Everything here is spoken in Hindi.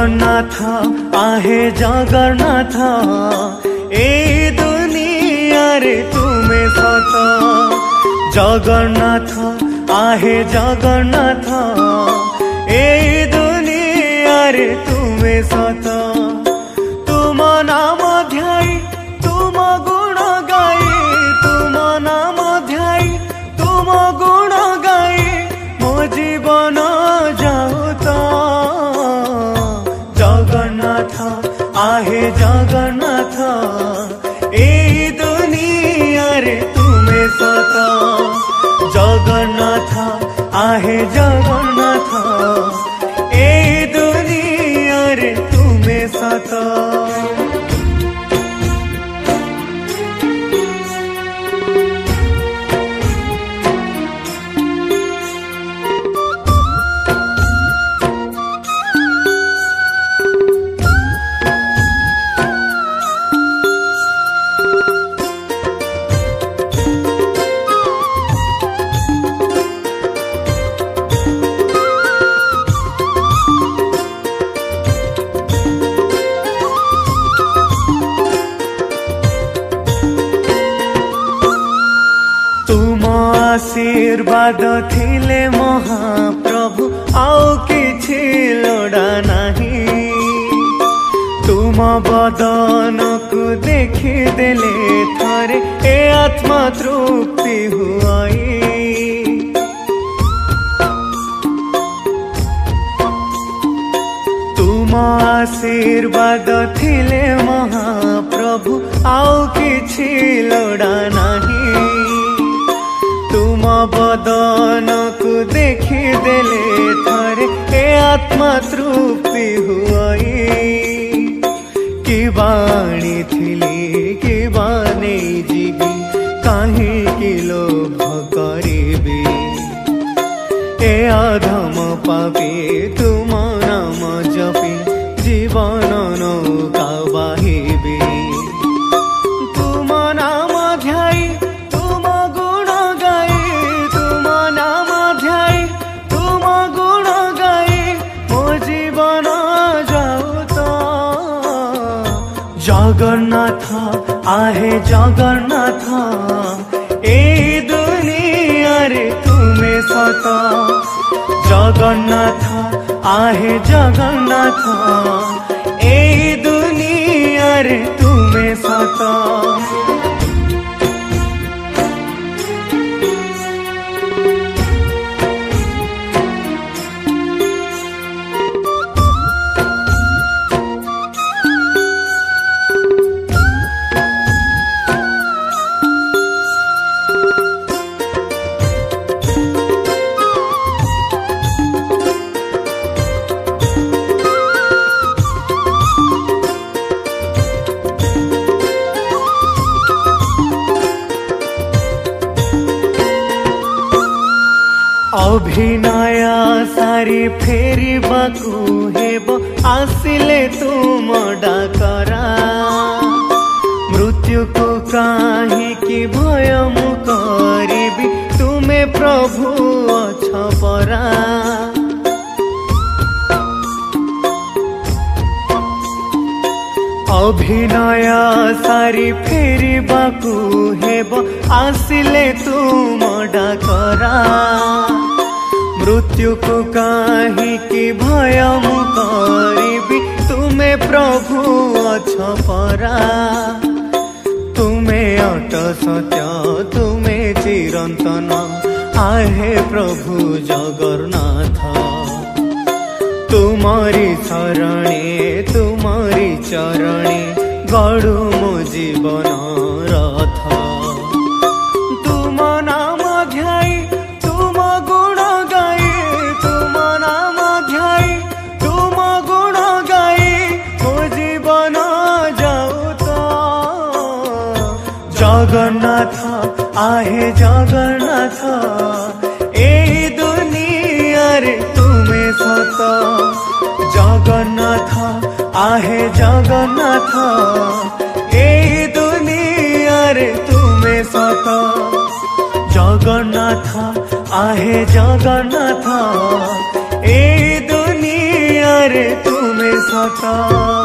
जगन्नाथ आहे जगन्नाथ ए दुनिया रे तुम्हें सत जगन्नाथ आहे जगन्नाथ ए दुनिया रे तुम्हें सत तुम नाम ध्याई तुम गुण गाई तुम नाम ध्याई तुम गुण गाई मो जीवन जाऊता जगन्नाथ आहे जगन्नाथ ए दुनिया रे तुम्हें सत जगन्नाथ आहे जगन्नाथ ए दुनिया रे तुम्हें सत आशीर्वाद थिले महाप्रभु आउ किछि लोड़ा नहीं तुम बदन को देखी देले थरे ए आत्मा तृप्ति हुआई तुम आशीर्वाद थिले महाप्रभु आउ किछि लोड़ा नहीं तुम बदन को देखी देले थरे ए आत्मा तृप्ति हुआई कि बाणी थिली कि बाने जीवी काहे कि लोभ करिबी ए अधम पापी तुम नाम जपी जीवन नौका बाहिबी तुम नाम ध्याई तुम गुण गाई तुम नाम ध्याई तुम गुण गाई मो जीवन जाऊता जगन्नाथ आहे जगन्नाथ ए दुनिया रे तुम्हें सत जगन्नाथ आहे जगन्नाथ ए दुनिया रे तुम्हें सत अभिनय सारी फेरी बाकू हेब आसिले तुम डाकरा मृत्यु को काहे कि भय मु करिबी तुम्हें प्रभु अछ परा अभिनय सारी फेरी बाकू हेब आसिले तुम डाकरा मृत्यु को काहे कि भय मु करिबी तुम्हें प्रभु अछ परा तुम्हें अट सत्य तुम्हें चिरंतन आहे प्रभु जगन्नाथ तुमरी शरणे तुमरी चरणे गड़ु मो जीवन रथ तुम नाम ध्याई तुम गुण गाई तुम नाम ध्याई तुम गुण गाई मो जीवन जाऊता जगन्नाथ आहे जगन्नाथ ए दुनिया रे तुम्हें सत जगन्नाथ आहे जगन्नाथ ए दुनिया रे तुम्हें सत जगन्नाथ आहे जगन्नाथ ए दुनिया रे तुम्हें सता।